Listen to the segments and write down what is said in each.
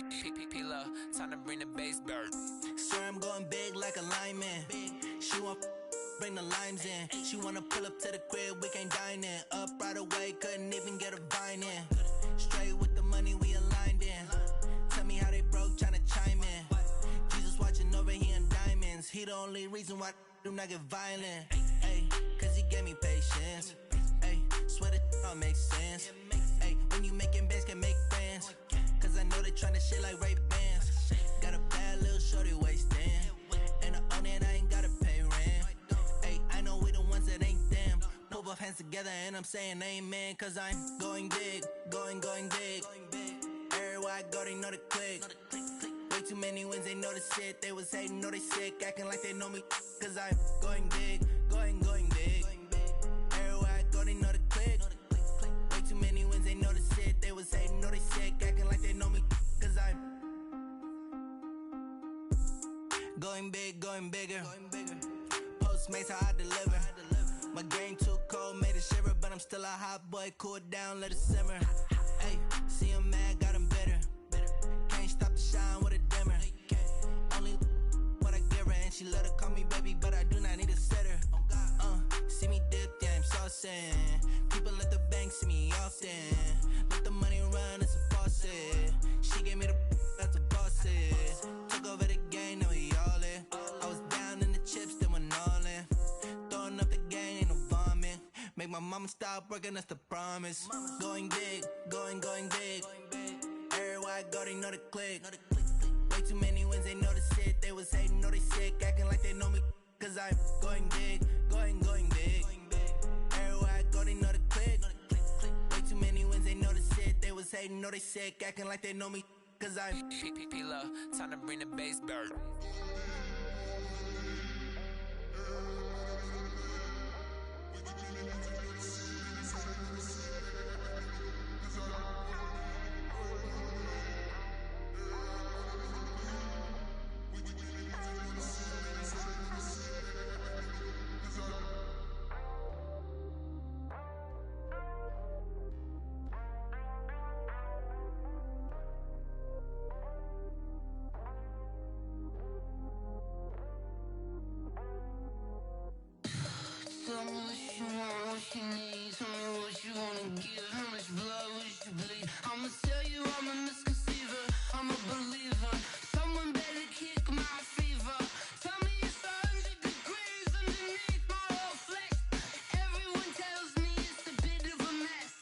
P-P-P-Lo, time to bring the bass bird. Swear I'm going big like a lineman. She want bring the limes in. She wanna pull up to the crib, we can't dine in. Up right away, couldn't even get a vine in. Straight with the money we aligned in. Tell me how they broke, tryna chime in. Jesus watching over here in diamonds. He the only reason why I do not get violent. Ay, cause he gave me patience. Ay, swear that all makes sense. Ay, when you making bands, can make friends. Cause I know they tryna shit like Ray-Bans. Got a bad little shorty wasting. And I own it, I ain't gotta pay rent. Ay, I know we the ones that ain't them. Put both hands together and I'm saying amen. Cause I'm going big, going big. Everywhere I go, they know the click. Way too many wins, they know the shit. They was hating, know they sick, acting like they know me. Cause I'm going big, going big. Everywhere I go, they know the click. Way too many wins, they know the shit. They was hating, know they sick, acting like they know me. Cause I'm going big, going bigger. Postmates how I deliver. My game too cold, made it shiver. But I'm still a hot boy, cool it down, let it simmer. Hey, see him mad, got him bitter. Can't stop the shine with a dimmer. Only what I give her, and she let her call me baby, but I do not need a sitter. See me dip, yeah, I'm saucing. People at the bank see me often. Let the money run, it's a faucet. She gave me the that's a bosses. Took over the game, now we all in. I was down in the chips, then went all in. Throwing up the gang, ain't no vomit. Make my mama stop working, that's the promise. Going big, going big. Everywhere I go, they know the click. Way too many wins, they know the shit. They was hating, know they sick, acting like they know me. Cause I'm going big, going big. Everywhere I go, they know the click. Way too many wins, they know the shit. They was hating, know they sick, acting like they know me. Cause I'm P-P-P-Lo, time to bring the bass bird. Tell me what you want, what you need. Tell me what you wanna give. How much blood would you bleed? I'ma tell you I'm a misconceiver, I'm a believer. Someone better kick my fever. Tell me it's 100 degrees underneath my whole flesh. Everyone tells me it's a bit of a mess.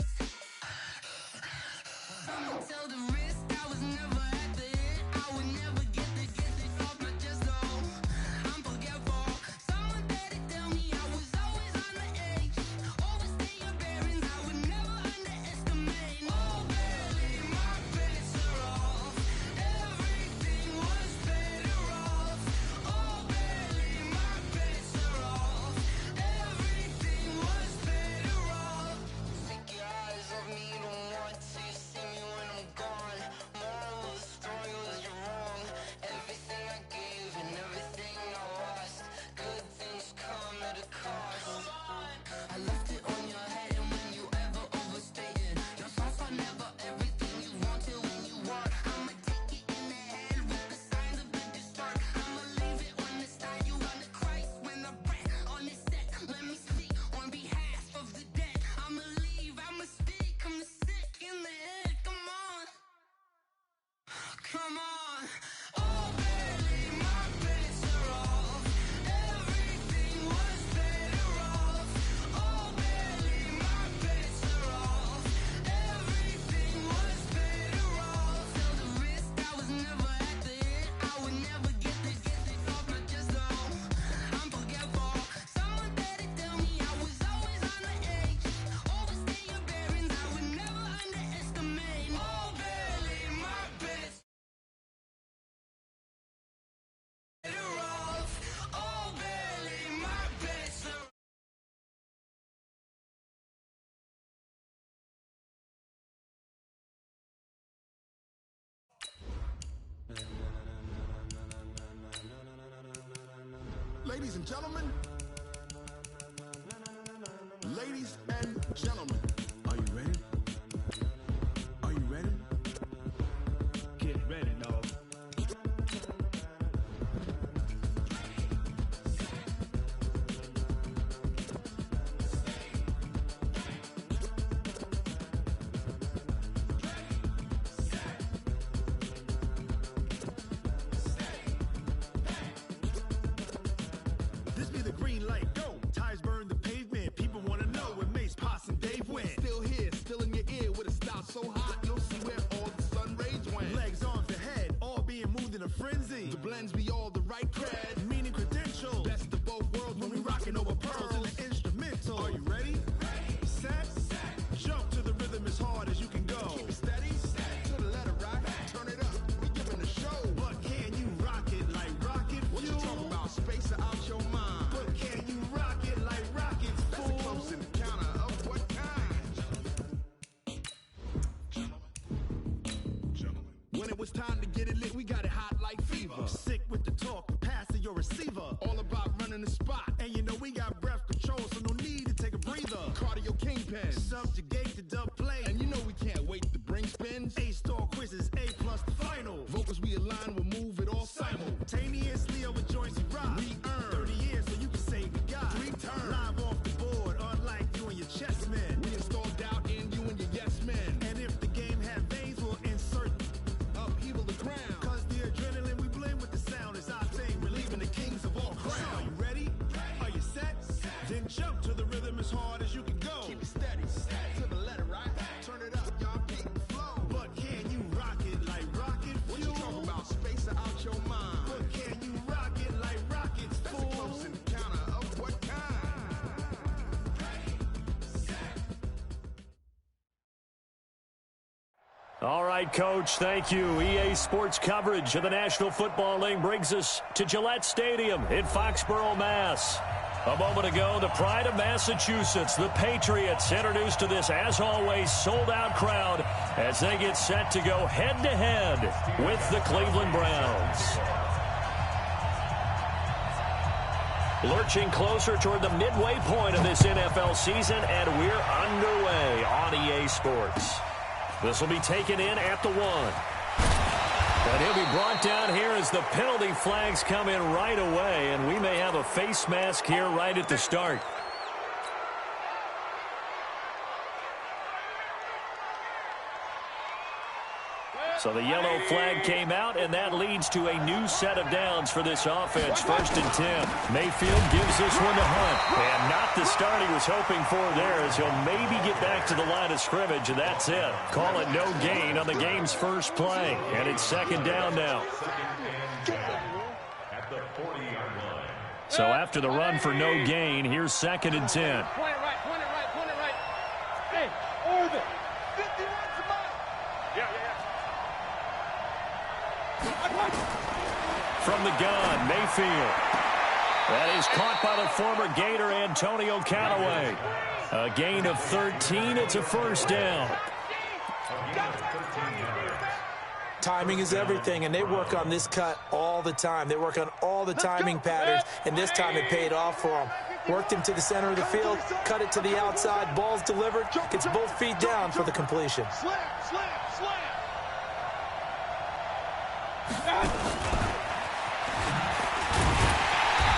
I'ma tell the risk I was never at the end. I would never get it off my chest though. I'm forgetful. Someone better tell me I was always on the edge. Overstay your bearings, I would never underestimate. Oh barely, my bets are off. Everything was better off. Oh barely, my bets are off. Everything was better off. Take your eyes off me, you don't want to see me when I'm gone. Moral of the story was you're wrong. Everything I gave and everything I lost. Good things come at a cost. I left it on your head, and when you ever overstated, your thoughts are never everything you wanted when you want. I'ma take it in the head with the signs of the distort. I'ma leave it on the side. You want the Christ when I breath on this set. Let me speak on behalf of the dead. I'ma leave, I'ma speak. I'm the sick in the head. Come on, come on. Oh, barely, my bets are off. Everything was better off. Oh, barely, my bets are off. Everything was better off. Tell the risk I was never at the end. I would never get it off my chest though. I'm forgetful. Someone better tell me I was always on the edge. Overstay your bearings, I would never underestimate. Oh, barely, my bets better off. Oh, barely, my bets are. Ladies and gentlemen, are you ready? Are you ready? Get ready. light go. Tires burn the pavement. People want to know where Mace, Pops, and Dave went. Still here, still in your ear with a style so hot. You'll see where all the sun rays went. Legs, arms, and head, all being moved in a frenzy. The blends be all the right cred, meaning credentials. Best of both worlds when we rockin' over pearls in the instrumental. Are you ready? Set. Jump to the rhythm as hard as you can go. Keep it steady. To the letter rock. Turn it up. We giving a show. But can you rock it like rocket fuel? What you talking about? Space it out your mind. But can you rock it like rockets, fool? That's a close encounter of what kind? Gentlemen. When it was time to get it lit, we got it hot like fever. Sick with the talk, passing your receiver. All about running the spot. And you know we got breath control, so no need to take a breather. Cardio kingpin, subjugate the dub play. And you know we can't wait to bring spins. A-star quizzes, A+ the final. Vocals we align, we'll move it all simultaneously over joints we rock. We earn 30 years, so you can say we got 3 turns. Live off the board, unlike you and your chess men. We install doubt in you and your yes men. And if the game had veins, we'll insert upheaval the ground. Cause the adrenaline we blend with the sound is our thing, relieving the kings of all crowns. So are you ready? Are you set? Then jump to the rhythm as hard as you can go. Keep it steady, to the letter, right? Turn it up, y'all keep the flow. But can you rock it like rocket fuel? What you talking about? Space it out your mind. But can you rock it like rockets, fool? That's a close encounter of what kind? All right, Coach, thank you. EA Sports coverage of the National Football League brings us to Gillette Stadium in Foxborough, Mass. A moment ago, the pride of Massachusetts, the Patriots, introduced to this, as always, sold-out crowd as they get set to go head-to-head with the Cleveland Browns. Lurching closer toward the midway point of this NFL season, and we're underway on EA Sports. This will be taken in at the 1. And he'll be brought down here as the penalty flags come in right away, and we may have a face mask here right at the start. So the yellow flag came out, and that leads to a new set of downs for this offense. 1st and 10. Mayfield gives this one to Hunt. And not the start he was hoping for there, as he'll maybe get back to the line of scrimmage, and that's it. Call it no gain on the game's first play. And it's 2nd down now. So after the run for no gain, here's 2nd and 10. Point it right, point it right, point it right. Hey, orbit. 51's the mark. Yeah. From the gun, Mayfield. That is caught by the former Gator Antonio Callaway. A gain of 13. It's a 1st down. Timing is everything, and they work on this cut all the time. They work on all the timing patterns, and this time it paid off for them. Worked him to the center of the field, cut it to the outside, ball's delivered, gets both feet down for the completion. Slam.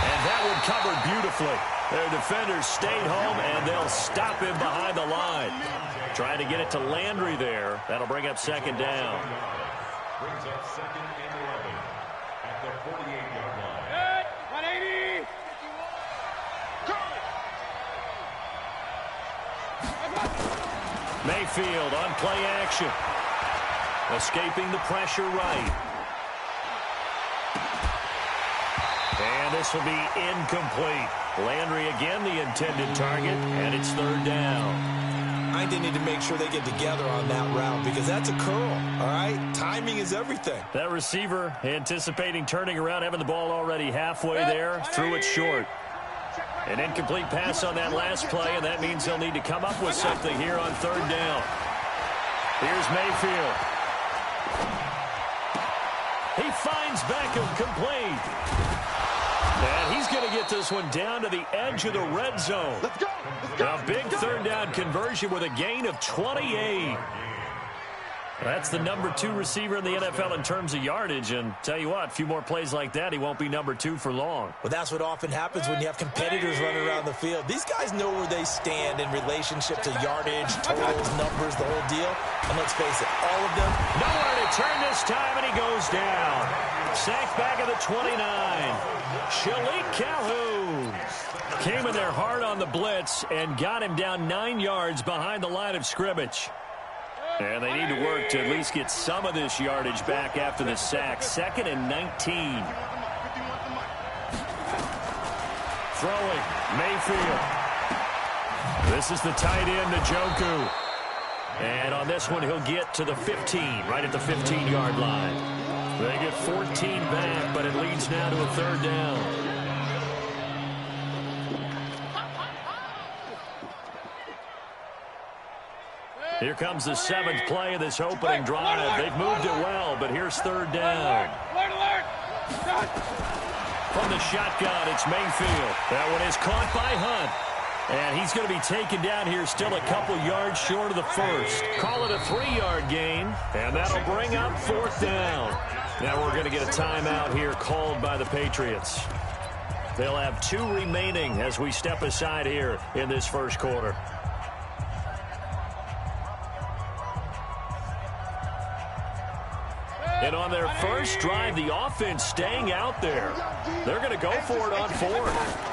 And that one covered beautifully. Their defenders stayed home, and they'll stop him behind the line. Trying to get it to Landry there. That'll bring up 2nd down. Brings up 2nd and 11 at the 48-yard line. Good. 180. Mayfield on play action. Escaping the pressure right. And this will be incomplete. Landry again the intended target, and it's 3rd down. I think they need to make sure they get together on that route because that's a curl, all right? Timing is everything. That receiver anticipating turning around, having the ball already halfway there, threw it short. An incomplete pass on that last play, and that means they'll need to come up with something here on 3rd down. Here's Mayfield. He finds Beckham complete. And he's going to get this one down to the edge of the red zone. Let's go. A big 3rd down conversion with a gain of 28. That's the number 2 receiver in the NFL in terms of yardage. And tell you what, a few more plays like that, he won't be number 2 for long. Well, that's what often happens when you have competitors running around the field. These guys know where they stand in relationship to yardage, totals, numbers, the whole deal. And let's face it, all of them. Nowhere to turn this time, and he goes down. Sacked back at the 29. Shalik Calhoun. Came in there hard on the blitz and got him down 9 yards behind the line of scrimmage. And they need to work to at least get some of this yardage back after the sack. 2nd and 19. Throwing, Mayfield. This is the tight end, Njoku. And on this one, he'll get to the 15, right at the 15-yard line. They get 14 back, but it leads now to a 3rd down. Here comes the 7th play of this opening drive. They've moved it well, but here's 3rd down. From the shotgun, it's Mayfield. That one is caught by Hunt. And he's going to be taken down here still a couple yards short of the first. Call it a 3-yard gain, and that'll bring up 4th down. Now we're going to get a timeout here called by the Patriots. They'll have 2 remaining as we step aside here in this first quarter. And on their first drive, the offense staying out there. They're going to go for it on 4th.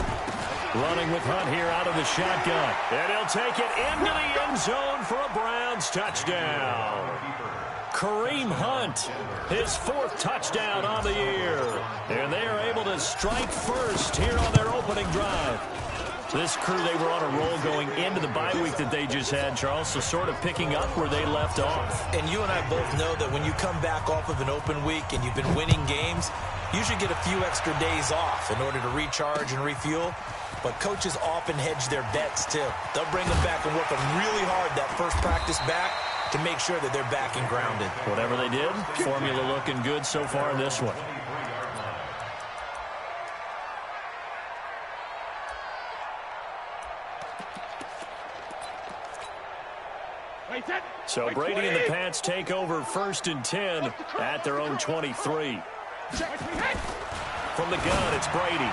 Running with Hunt here out of the shotgun. And he'll take it into the end zone for a Browns touchdown. Kareem Hunt, his 4th touchdown on the year. And they are able to strike first here on their opening drive. This crew, they were on a roll going into the bye week that they just had, Charles, so sort of picking up where they left off. And you and I both know that when you come back off of an open week and you've been winning games, you should get a few extra days off in order to recharge and refuel. But coaches often hedge their bets, too. They'll bring them back and work them really hard that first practice back to make sure that they're back and grounded. Whatever they did, formula looking good so far in this one. So Brady and the Pats take over 1st and 10 at their own 23. From the gun, it's Brady.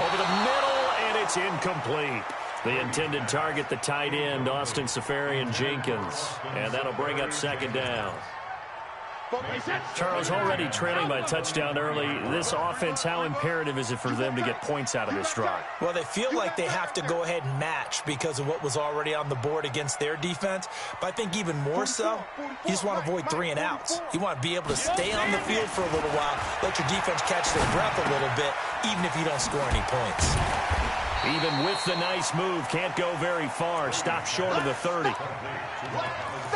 Over the middle, and it's incomplete. The intended target, the tight end, Austin Seferian-Jenkins. And that'll bring up 2nd down. Charles, already trailing by touchdown early. This offense, how imperative is it for them to get points out of this drive? Well, they feel like they have to go ahead and match because of what was already on the board against their defense. But I think even more so, you just want to avoid 3 and outs. You want to be able to stay on the field for a little while, let your defense catch their breath a little bit, even if you don't score any points. Even with the nice move, can't go very far. Stop short of the 30.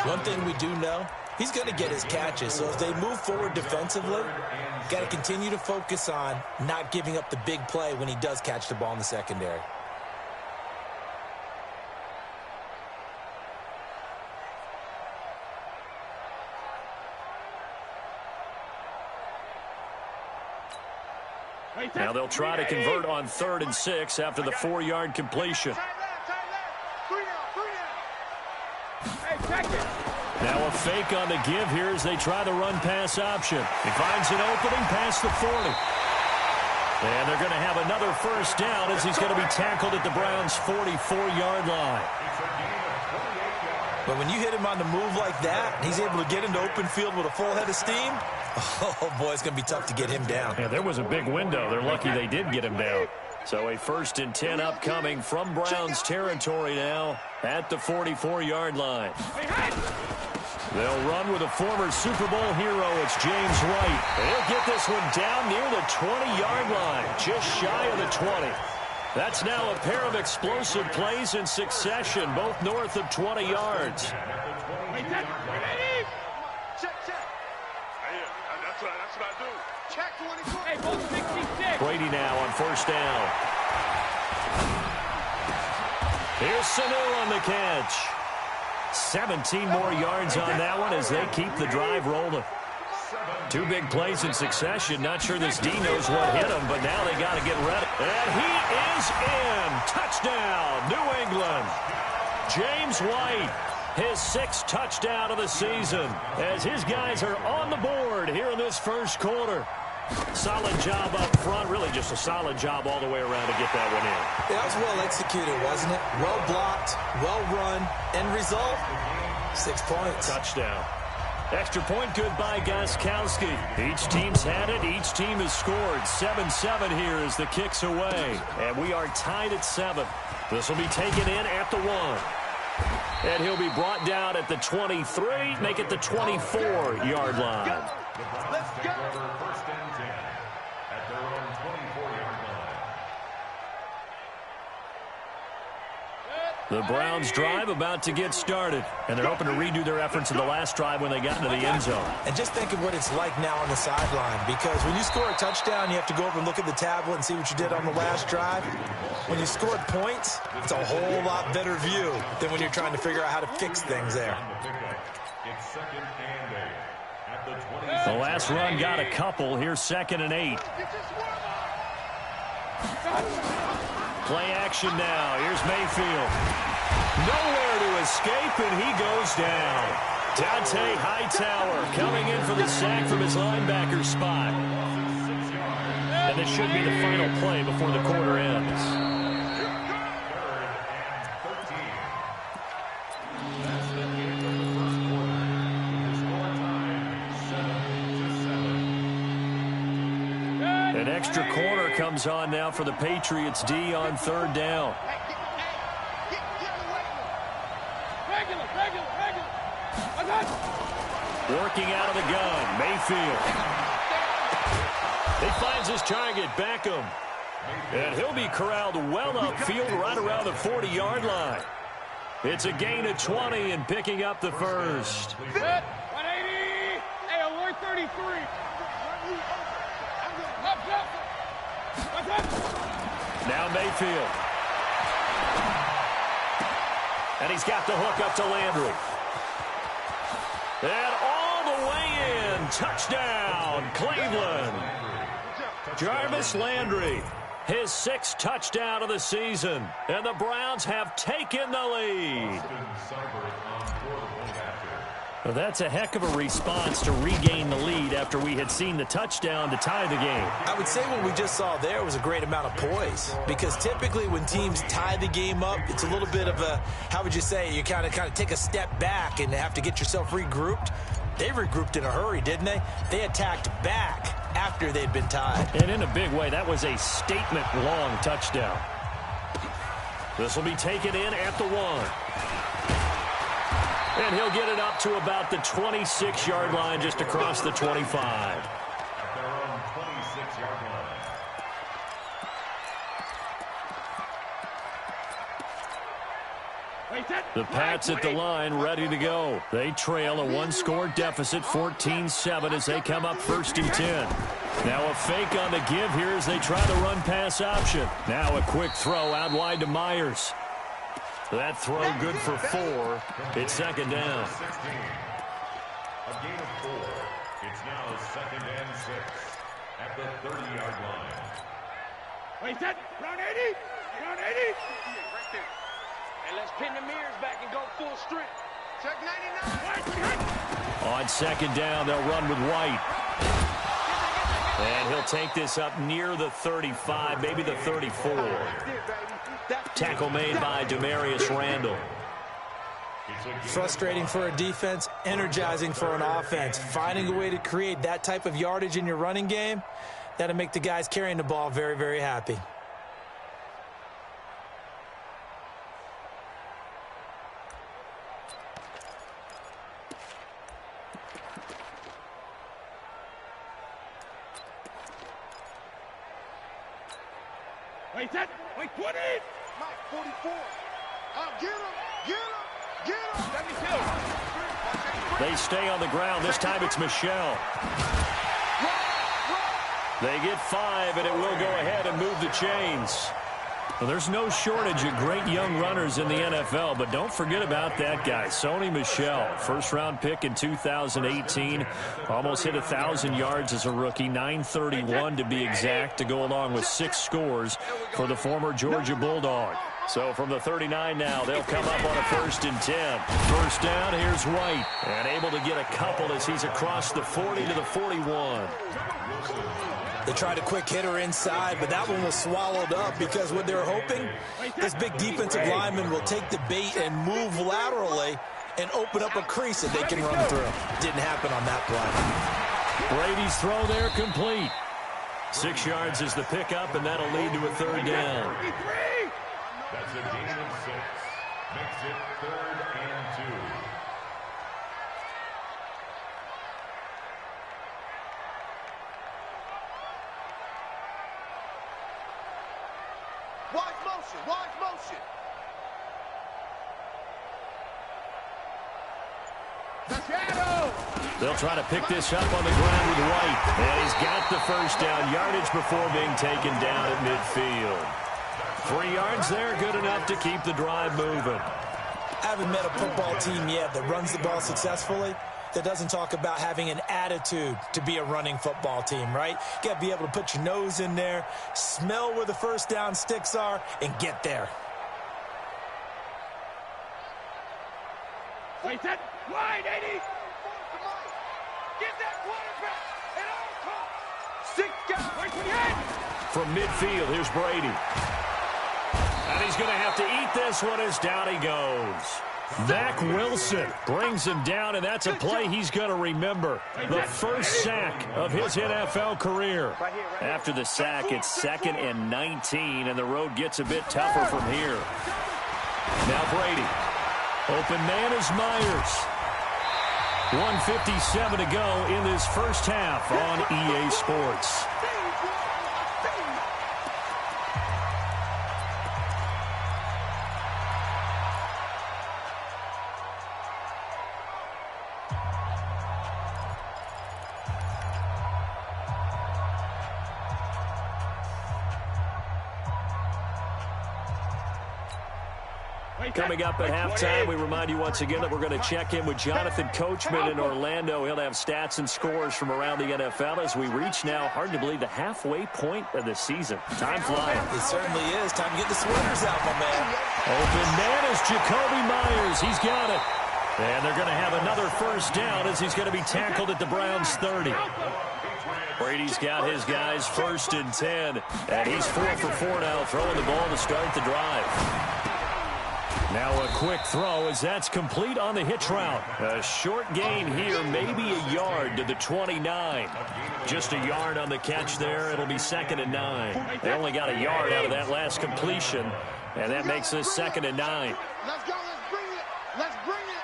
One thing we do know, he's going to get his catches. So as they move forward defensively, got to continue to focus on not giving up the big play when he does catch the ball in the secondary. Now they'll try to convert on 3rd and 6 after the 4-yard completion. Now a fake on the give here as they try the run-pass option. He finds an opening past the 40. And they're going to have another 1st down as he's going to be tackled at the Browns' 44-yard line. But when you hit him on the move like that, and he's able to get into open field with a full head of steam, oh, boy, it's going to be tough to get him down. Yeah, there was a big window. They're lucky they did get him down. So a 1st and 10 upcoming from Browns territory now at the 44-yard line. They'll run with a former Super Bowl hero. It's James White. He'll get this one down near the 20-yard line, just shy of the 20. That's now a pair of explosive plays in succession, both north of 20 yards. Check. That's what I do. Check 24. Hey, both 66. Brady now on 1st down. Here's Sanu on the catch. 17 more yards on that one as they keep the drive rolling. 2 big plays in succession. Not sure this D knows what hit him, but now they got to get ready. And he is in. Touchdown, New England. James White, his 6th touchdown of the season, as his guys are on the board here in this first quarter. Solid job up front, really just a solid job all the way around to get that one in. That was well executed, wasn't it? Well blocked, well run, end result, 6 points. Touchdown. Extra point good by Gostkowski. Each team's had it. Each team has scored. 7-7 here as the kick's away. And we are tied at 7. This will be taken in at the 1. And he'll be brought down at the 23, make it the 24-yard line. Let's go. First and 10 at their own 24-yard line. The Browns drive about to get started, and they're hoping to redo their efforts in the last drive when they got into the end zone. And just think of what it's like now on the sideline, because when you score a touchdown, you have to go over and look at the tablet and see what you did on the last drive. When you scored points, it's a whole lot better view than when you're trying to figure out how to fix things there. It's second and 8 at the 20. The last run got a couple. Here's 2nd and 8. Play action now. Here's Mayfield. Nowhere to escape, and he goes down. Dante Hightower coming in for the sack from his linebacker spot. And this should be the final play before the quarter ends. 3rd and 13. That's the end of the first quarter. The score time, 7-7. An extra corner comes on now for the Patriots D on 3rd down. Working out of the gun, Mayfield. He finds his target, Beckham. And he'll be corralled well upfield right around the 40-yard line. It's a gain of 20 and picking up the first. 180. Hey, 133. Now Mayfield. And he's got the hook up to Landry. And all the way in. Touchdown, Cleveland. Jarvis Landry, his 6th touchdown of the season. And the Browns have taken the lead. Well, that's a heck of a response to regain the lead after we had seen the touchdown to tie the game. I would say what we just saw there was a great amount of poise, because typically when teams tie the game up, it's a little bit of a, how would you say, you kind of take a step back and have to get yourself regrouped. They regrouped in a hurry, didn't they? They attacked back after they'd been tied. And in a big way, that was a statement-long touchdown. This will be taken in at the 1. And he'll get it up to about the 26-yard line, just across the 25. At their own 26-yard line. The Pats at the line, ready to go. They trail a 1-score deficit, 14-7, as they come up 1st and 10. Now a fake on the give here as they try the run-pass option. Now a quick throw out wide to Myers. That throw good for 4. It's 2nd down. 16. A gain of 4. It's now 2nd and 6 at the 30-yard line. Wait, that round 80? Round 80? Right there. And let's pin the mirrors back and go full strength. Check 99. On 2nd down, they'll run with White. And he'll take this up near the 35, maybe the 34. Tackle made by Demarius Randall. Frustrating for a defense, energizing for an offense. Finding a way to create that type of yardage in your running game, that'll make the guys carrying the ball very, very happy. Wait, that. Wait, 20. Mike, 44. Get him. Get him. Get him. 72. They stay on the ground. This time it's Michelle. They get 5, and it will go ahead and move the chains. Well, there's no shortage of great young runners in the NFL, but don't forget about that guy, Sony Michel. First-round pick in 2018. Almost hit 1,000 yards as a rookie, 931 to be exact, to go along with 6 scores for the former Georgia Bulldog. So from the 39 now, they'll come up on a 1st and 10. First down, here's White. And able to get a couple as he's across the 40 to the 41. They tried a quick hitter inside, but that one was swallowed up because what they're hoping, this big defensive lineman will take the bait and move laterally and open up a crease that they can run through. Didn't happen on that play. Brady's throw there complete. 6 yards is the pickup, and that'll lead to a third down. That's a gain of 6. Makes it 3rd and 2. Wide motion, wide motion. They'll try to pick this up on the ground with White. And he's got the first down yardage before being taken down at midfield. 3 yards there, good enough to keep the drive moving. I haven't met a football team yet that runs the ball successfully that doesn't talk about having an attitude to be a running football team, right? You got to be able to put your nose in there, smell where the first down sticks are, and get there. Wait, that wide, 80. Get that quarterback at all costs. 6 guys. Wait for the end. From midfield, here's Brady. And he's going to have to eat this one as down he goes. Mack Wilson brings him down, and that's a play he's going to remember. The first sack of his NFL career. After the sack, it's 2nd and 19, and the road gets a bit tougher from here. Now Brady. Open man is Myers. 1:57 to go in this first half on EA Sports. Coming up at halftime, we remind you once again that we're going to check in with Jonathan Coachman in Orlando. He'll have stats and scores from around the NFL as we reach now, hard to believe, the halfway point of the season. Time flying. It certainly is. Time to get the sweaters out, my man. Open man is Jacoby Myers. He's got it. And they're going to have another first down as he's going to be tackled at the Browns' 30. Brady's got his guys 1st and 10. And he's 4 for 4 now, throwing the ball to start the drive. Now a quick throw as that's complete on the hitch route. A short gain here, maybe a yard to the 29. Just a yard on the catch there. It'll be 2nd and 9. They only got a yard out of that last completion, and that makes this 2nd and 9. Let's go, let's bring it. Let's bring it.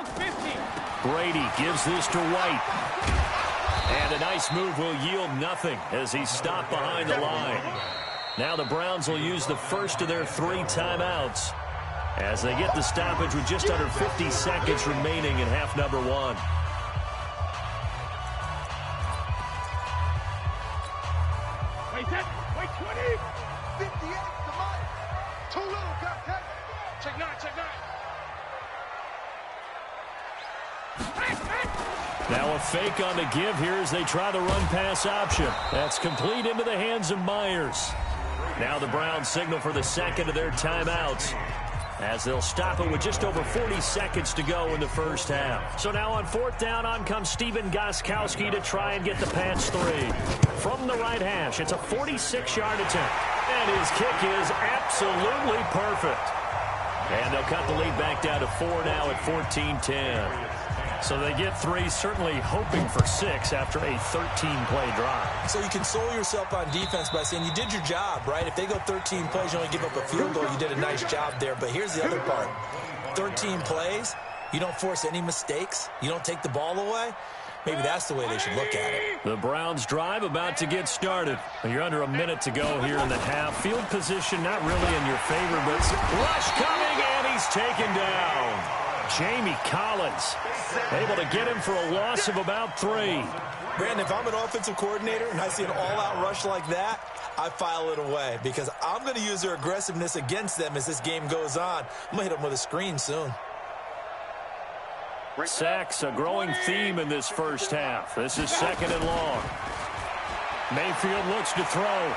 50. Brady gives this to White. And a nice move will yield nothing as he's stopped behind the line. Now the Browns will use the first of their 3 timeouts as they get the stoppage with just under 50 seconds remaining in half number 1. Wait, that. Wait, 20. 58 to Mike. Too little, got that. Check 9, check 9. Now a fake on the give here as they try the run-pass option. That's complete into the hands of Myers. Now the Browns signal for the 2nd of their timeouts as they'll stop it with just over 40 seconds to go in the first half. So now on 4th down, on comes Steven Gostkowski to try and get the pass 3. From the right hash, it's a 46-yard attempt. And his kick is absolutely perfect. And they'll cut the lead back down to 4 now at 14-10. So they get 3, certainly hoping for 6 after a 13-play drive. So you console yourself on defense by saying you did your job, right? If they go 13 plays, you only give up a field goal, you did a nice job there. But here's the other part. 13 plays, you don't force any mistakes, you don't take the ball away. Maybe that's the way they should look at it. The Browns drive about to get started. You're under a minute to go here in the half. Field position not really in your favor, but rush coming, and he's taken down. Jamie Collins able to get him for a loss of about 3. Brandon, if I'm an offensive coordinator and I see an all-out rush like that, I file it away because I'm going to use their aggressiveness against them as this game goes on. I'm going to hit them with a screen soon. Sacks, a growing theme in this first half. This is 2nd and long. Mayfield looks to throw.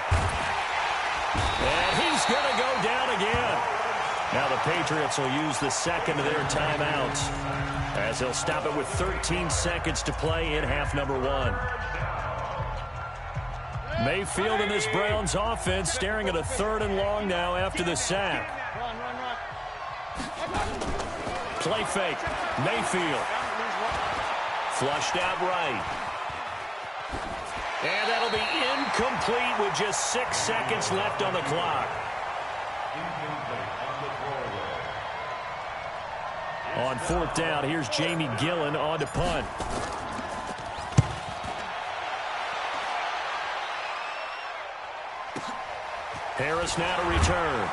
And he's going to go down again. Now the Patriots will use the 2nd of their timeouts as they'll stop it with 13 seconds to play in half number 1. Mayfield and this Browns offense staring at a 3rd and long now after the sack. Play fake. Mayfield. Flushed out right. And that'll be incomplete with just 6 seconds left on the clock. On 4th down, here's Jamie Gillen on to punt. Harris now to return.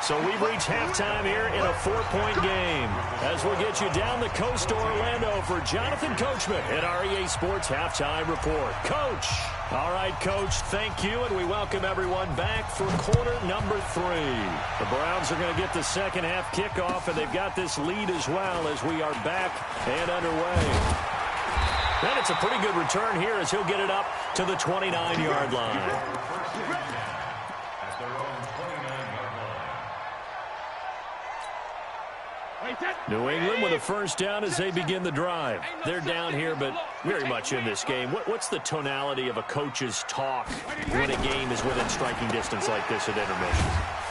So we've reached halftime here in a 4-point game. As we'll get you down the coast to Orlando for Jonathan Coachman at our EA Sports Halftime Report. Coach. All right, Coach, thank you, and we welcome everyone back for quarter number 3. The Browns are going to get the second half kickoff, and they've got this lead as well as we are back and underway. And it's a pretty good return here as he'll get it up to the 29-yard line. New England with a first down as they begin the drive. They're down here, but very much in this game. What's the tonality of a coach's talk when a game is within striking distance like this at intermission?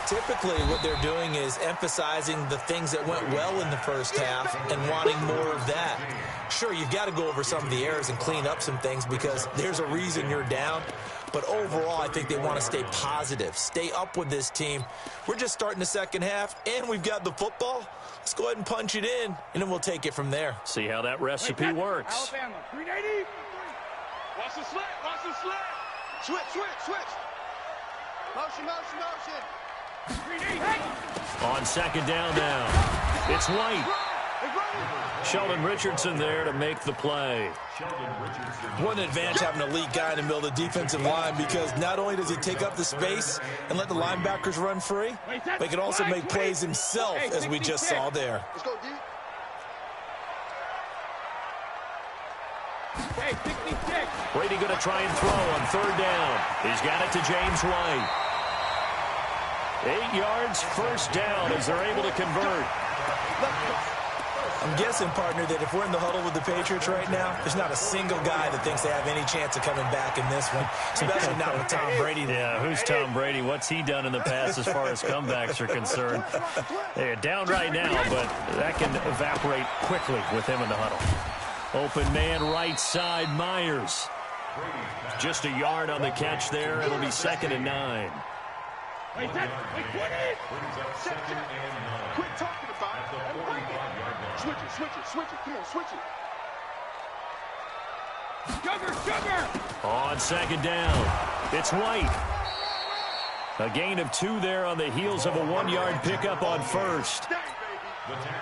Typically, what they're doing is emphasizing the things that went well in the first half and wanting more of that. Sure, you've got to go over some of the errors and clean up some things because there's a reason you're down. But overall, I think they want to stay positive, stay up with this team. We're just starting the second half, and we've got the football. Let's go ahead and punch it in, and then we'll take it from there. See how that recipe works. Alabama, 380. Watch the slant, watch the slant. Switch, switch, switch. Motion, motion, motion. 380. On second down now, it's White. Sheldon Richardson there to make the play. What an advantage having an elite guy in the middle of the defensive line because not only does he take up the space and let the linebackers run free, but he can also make plays himself, as we just saw there. Let's go, D. Brady going to try and throw on third down. He's got it to James White. 8 yards, first down as they're able to convert. I'm guessing, partner, that if we're in the huddle with the Patriots right now, there's not a single guy that thinks they have any chance of coming back in this one, especially not with Tom Brady. Yeah, who's Tom Brady? What's he done in the past as far as comebacks are concerned? They're down right now, but that can evaporate quickly with him in the huddle. Open man right side, Myers. Just a yard on the catch there. It'll be 2nd and 9. Wait, quit talking about it. Switch it, switch it, switch it. Come on, switch it. Sugar, sugar. On second down, it's White. A gain of 2 there on the heels of a 1-yard pickup on first.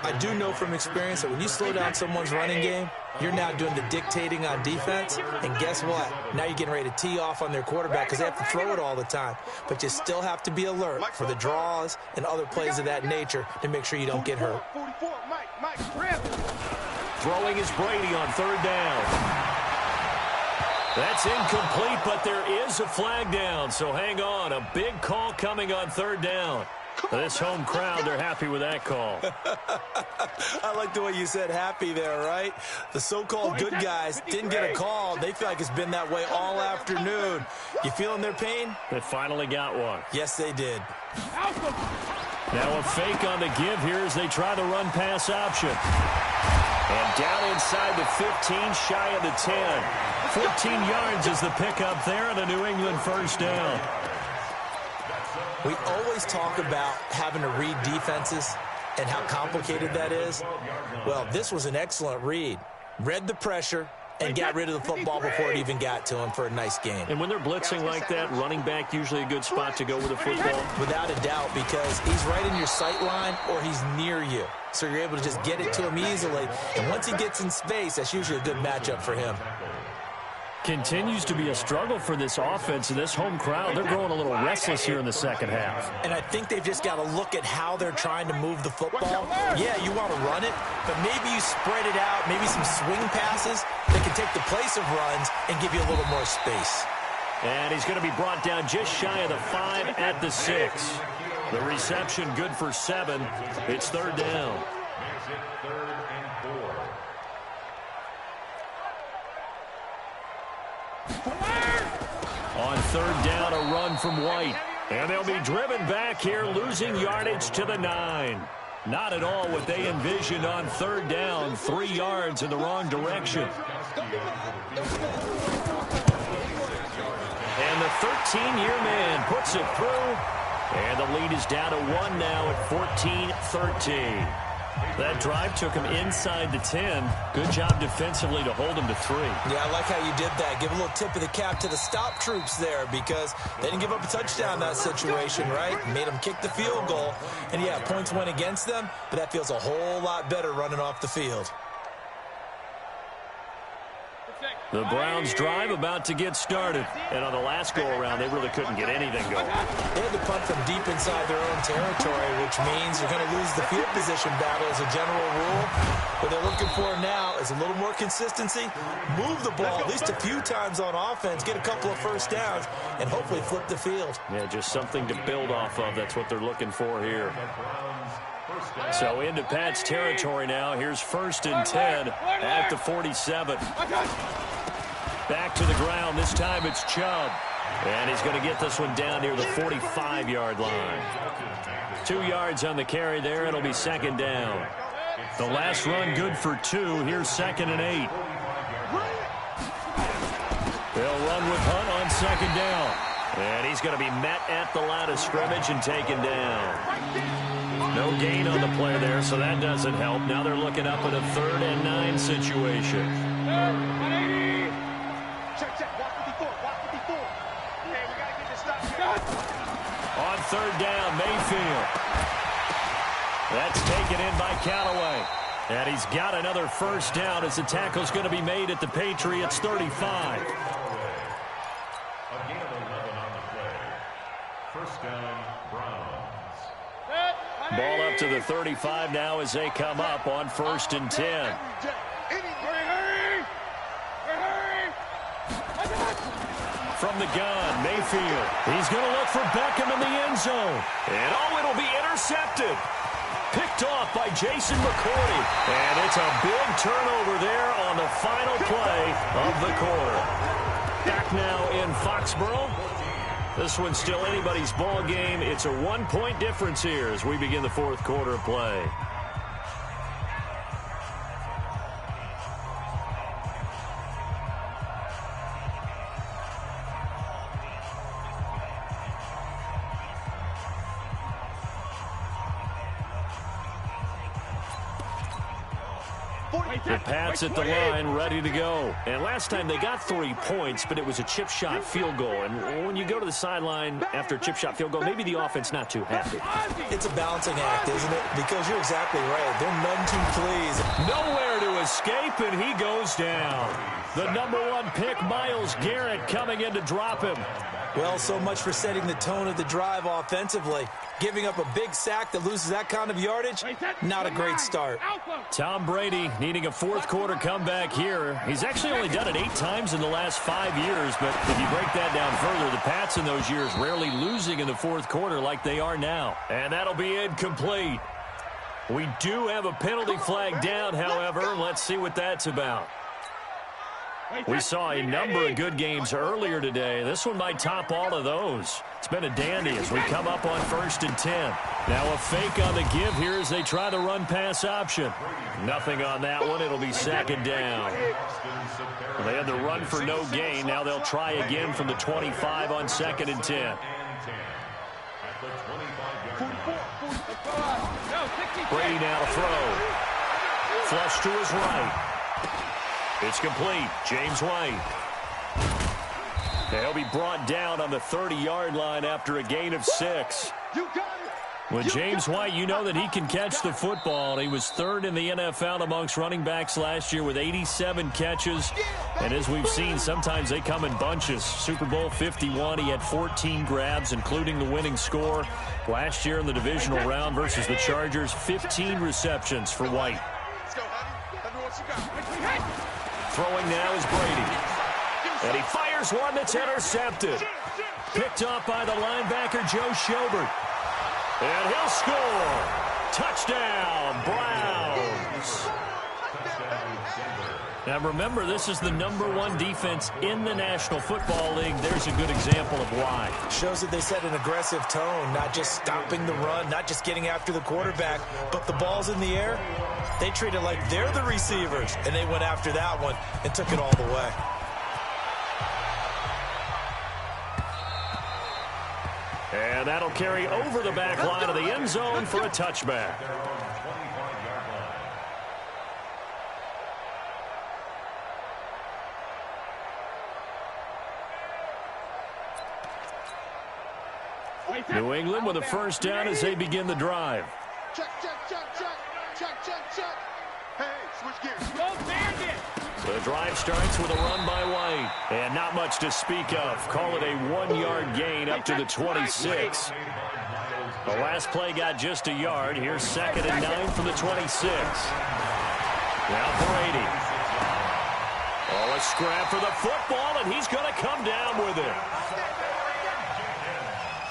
I do know from experience that when you slow down someone's running game, you're now doing the dictating on defense, and guess what? Now you're getting ready to tee off on their quarterback because they have to throw it all the time. But you still have to be alert for the draws and other plays of that nature to make sure you don't get hurt. Throwing is Brady on third down. That's incomplete, but there is a flag down, so hang on. A big call coming on third down. This home crowd, they're happy with that call. I like the way you said happy there, right? The so-called good guys didn't get a call. They feel like it's been that way all afternoon. You feeling their pain? They finally got one. Yes, they did. Now a fake on the give here as they try the run-pass option. And down inside the 15, shy of the 10. 14 yards is the pickup there and a New England first down. We always talk about having to read defenses and how complicated that is. Well, this was an excellent read. Read the pressure and got rid of the football before it even got to him for a nice game. And when they're blitzing like that, running back usually a good spot to go with the football? Without a doubt, because he's right in your sight line or he's near you. So you're able to just get it to him easily. And once he gets in space, that's usually a good matchup for him. Continues to be a struggle for this offense and this home crowd. They're growing a little restless here in the second half. And I think they've just got to look at how they're trying to move the football. Yeah, you want to run it, but maybe you spread it out, maybe some swing passes that can take the place of runs and give you a little more space. And he's going to be brought down just shy of the 5 at the 6. The reception good for 7. It's third down. Makes it 3rd and 4. On third down, a run from White. And they'll be driven back here, losing yardage to the 9. Not at all what they envisioned on third down, 3 yards in the wrong direction. And the 13-year man puts it through. And the lead is down to 1 now at 14-13. That drive took him inside the 10. Good job defensively to hold him to 3. Yeah, I like how you did that. Give a little tip of the cap to the stop troops there because they didn't give up a touchdown in that situation, right? Made them kick the field goal. And, yeah, points went against them, but that feels a whole lot better running off the field. The Browns drive about to get started. And on the last go-around, they really couldn't get anything going. They had to punt from deep inside their own territory, which means you're going to lose the field position battle as a general rule. What they're looking for now is a little more consistency. Move the ball at least a few times on offense, get a couple of first downs, and hopefully flip the field. Yeah, just something to build off of. That's what they're looking for here. So into Pat's territory now. Here's 1st and 10 at the 47. Back to the ground. This time it's Chubb. And he's going to get this one down near the 45-yard line. 2 yards on the carry there. It'll be 2nd down. The last run good for 2. Here's 2nd and 8. They'll run with Hunt on 2nd down. And he's going to be met at the line of scrimmage and taken down. No gain on the play there, so that doesn't help. Now they're looking up at a 3rd and 9 situation. On 3rd down, Mayfield. That's taken in by Callaway. And he's got another 1st down as the tackle's going to be made at the Patriots' 35. A gain of 11 on the play. 1st down, Browns. Ball up to the 35 now as they come up on 1st and 10. From the gun, Mayfield. He's going to look for Beckham in the end zone. And, it'll be intercepted. Picked off by Jason McCourty. And it's a big turnover there on the final play of the quarter. Back now in Foxborough. This one's still anybody's ball game. It's a 1-point difference here as we begin the 4th quarter of play. The Pats at the line, ready to go. And last time they got 3 points, but it was a chip shot field goal. And when you go to the sideline after a chip shot field goal, maybe the offense not too happy. It's a balancing act, isn't it? Because you're exactly right. They're none too pleased. Nowhere to escape, and he goes down. The #1 pick, Myles Garrett, coming in to drop him. Well, so much for setting the tone of the drive offensively. Giving up a big sack that loses that kind of yardage, not a great start. Tom Brady needing a 4th quarter comeback here. He's actually only done it 8 times in the last 5 years, but if you break that down further, the Pats in those years rarely losing in the 4th quarter like they are now. And that'll be incomplete. We do have a penalty flag down, however. Let's see what that's about. We saw a number of good games earlier today. This one might top all of those. It's been a dandy as we come up on 1st and 10. Now a fake on the give here as they try the run-pass option. Nothing on that one. It'll be 2nd down. They had the run for no gain. Now they'll try again from the 25 on 2nd and 10. Brady now to throw. Flush to his right. It's complete. James White. He'll be brought down on the 30-yard line after a gain of 6. With James White, you know that he can catch the football. He was 3rd in the NFL amongst running backs last year with 87 catches. And as we've seen, sometimes they come in bunches. Super Bowl 51, he had 14 grabs, including the winning score. Last year in the divisional round versus the Chargers, 15 receptions for White. Throwing now is Brady. And he fires one that's intercepted. Picked off by the linebacker, Joe Schobert. And he'll score. Touchdown, Browns. Now remember, this is the #1 defense in the National Football League. There's a good example of why. Shows that they set an aggressive tone, not just stopping the run, not just getting after the quarterback, but the ball's in the air. They treat it like they're the receivers, and they went after that one and took it all the way. And that'll carry over the back line of the end zone for a touchback. New England with a first down as they begin the drive. Check, check, check, check, check, check, check. Hey, switch gears. Go Bandit! The drive starts with a run by White. And not much to speak of. Call it a 1-yard gain up to the 26. The last play got just a yard. Here's 2nd and 9 from the 26. Now Brady. Oh, a scrap for the football, and he's going to come down with it.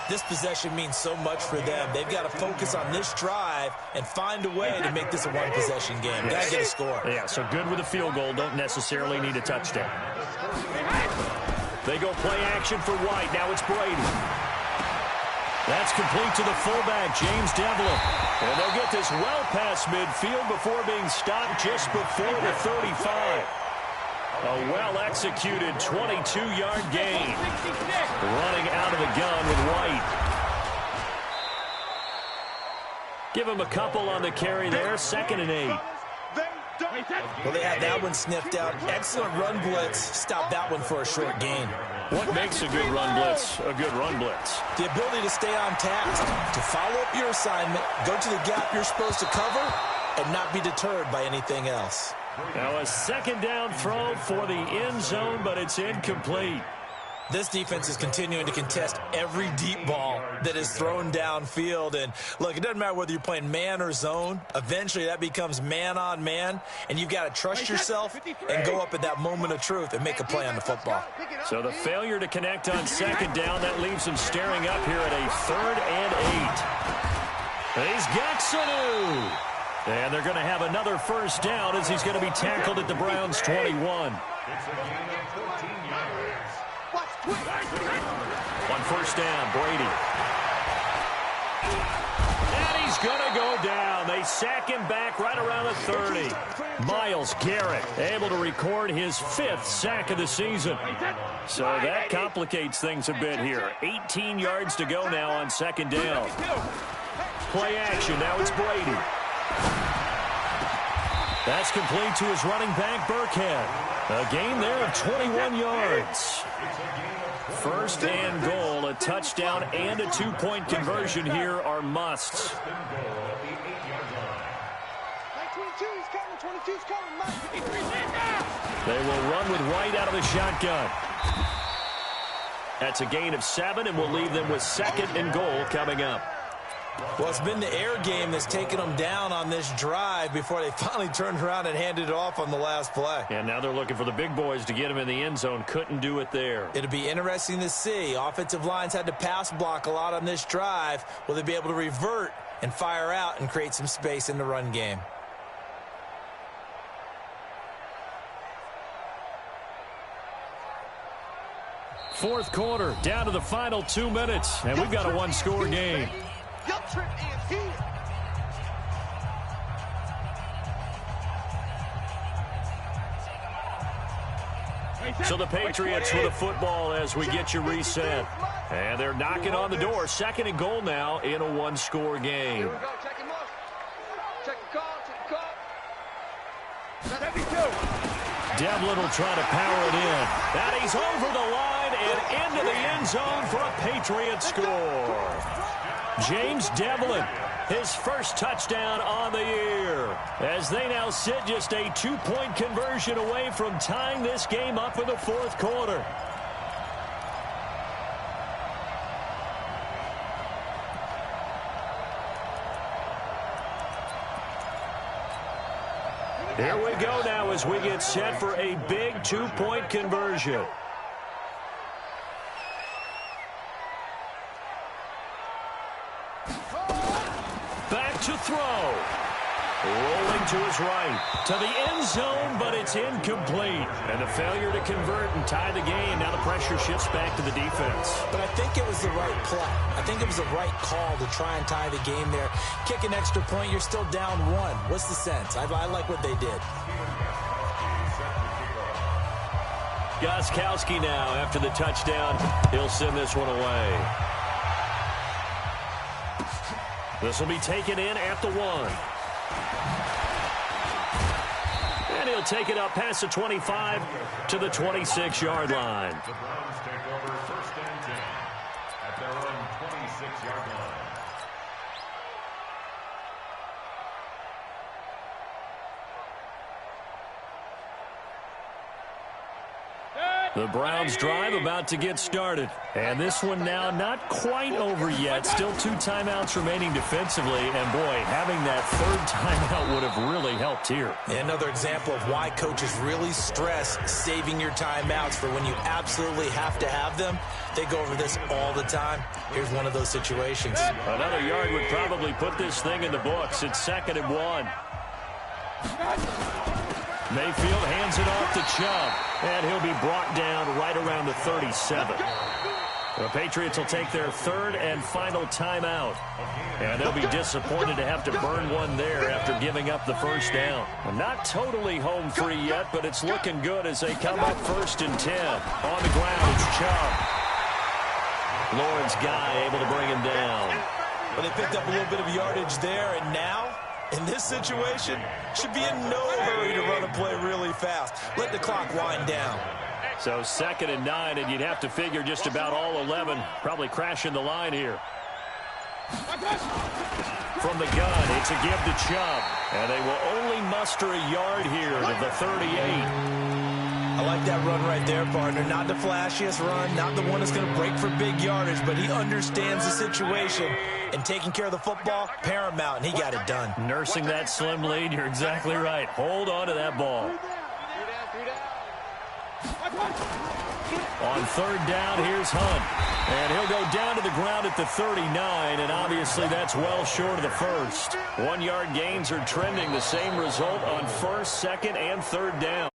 This possession means so much for them. They've got to focus on this drive and find a way to make this a one-possession game. Got to get a score. Yeah, so good with a field goal. Don't necessarily need a touchdown. They go play action for White. Now it's Brady. That's complete to the fullback, James Devlin. And they'll get this well past midfield before being stopped just before the 35. A well-executed 22-yard gain. Running out of the gun with White. Give him a couple on the carry there. 2nd and 8. Well, they had that one sniffed out. Excellent run blitz. Stop that one for a short gain. What makes a good run blitz a good run blitz? The ability to stay on task, to follow up your assignment, go to the gap you're supposed to cover, and not be deterred by anything else. Now a 2nd down throw for the end zone, but it's incomplete. This defense is continuing to contest every deep ball that is thrown downfield. And, look, it doesn't matter whether you're playing man or zone. Eventually, that becomes man-on-man, and you've got to trust yourself and go up at that moment of truth and make a play on the football. So the failure to connect on 2nd down, that leaves him staring up here at a 3rd and 8. He's got Sanu. And they're going to have another first down as he's going to be tackled at the Browns' 21. On first down, Brady. And he's going to go down. They sack him back right around the 30. Myles Garrett able to record his 5th sack of the season. So that complicates things a bit here. 18 yards to go now on 2nd down. Play action. Now it's Brady. That's complete to his running back, Burkhead. A gain there of 21 yards. 1st and goal, a touchdown and a 2-point conversion here are musts. 22's coming, 22's coming. They will run with White out of the shotgun. That's a gain of 7, and will leave them with 2nd and goal coming up. Well, it's been the air game that's taken them down on this drive before they finally turned around and handed it off on the last play. And now they're looking for the big boys to get him in the end zone. Couldn't do it there. It'll be interesting to see. Offensive lines had to pass block a lot on this drive. Will they be able to revert and fire out and create some space in the run game? Fourth quarter, down to the final 2 minutes, and we've got a 1-score game. So the Patriots with the football as we get you reset. And they're knocking on the door. 2nd and goal now in a 1-score game. Here we go. Check him up. Check the call. Check the call. 72. Devlin will try to power it in. And he's over the line and into the end zone for a Patriot score. James Devlin, his first touchdown on the year, as they now sit just a 2-point conversion away from tying this game up in the 4th quarter. Here we go now as we get set for a big 2-point conversion. Back to throw. Rolling to his right. To the end zone, but it's incomplete. And the failure to convert and tie the game. Now the pressure shifts back to the defense. But I think it was the right play. I think it was the right call to try and tie the game there. Kick an extra point, you're still down one. What's the sense? I like what they did. Gostkowski now after the touchdown. He'll send this one away. This will be taken in at the 1. And he'll take it up past the 25 to the 26-yard line. The Browns take over 1st and 10 at their own 26-yard line. The Browns drive about to get started. And this one now not quite over yet. Still 2 timeouts remaining defensively. And, boy, having that 3rd timeout would have really helped here. Another example of why coaches really stress saving your timeouts for when you absolutely have to have them. They go over this all the time. Here's one of those situations. Another yard would probably put this thing in the books. It's 2nd and 1. Mayfield hands it off to Chubb, and he'll be brought down right around the 37. The Patriots will take their 3rd and final timeout, and they'll be disappointed to have to burn one there after giving up the 1st down. Not totally home free yet, but it's looking good as they come up 1st and 10. On the ground, it's Chubb. Lawrence Guy able to bring him down. Well, they picked up a little bit of yardage there, and now, in this situation, should be in no hurry to run a play really fast. Let the clock wind down. So 2nd and 9, and you'd have to figure just about all 11 probably crashing the line here. From the gun, it's a give to Chubb, and they will only muster a yard here to the 38. I like that run right there, partner. Not the flashiest run, not the one that's going to break for big yardage, but he understands the situation, and taking care of the football, paramount, and he got it done. Nursing that slim lead, you're exactly right. Hold on to that ball. On 3rd down, here's Hunt. And he'll go down to the ground at the 39, and obviously that's well short of the 1st. 1-yard gains are trending the same result on 1st, 2nd, and 3rd down.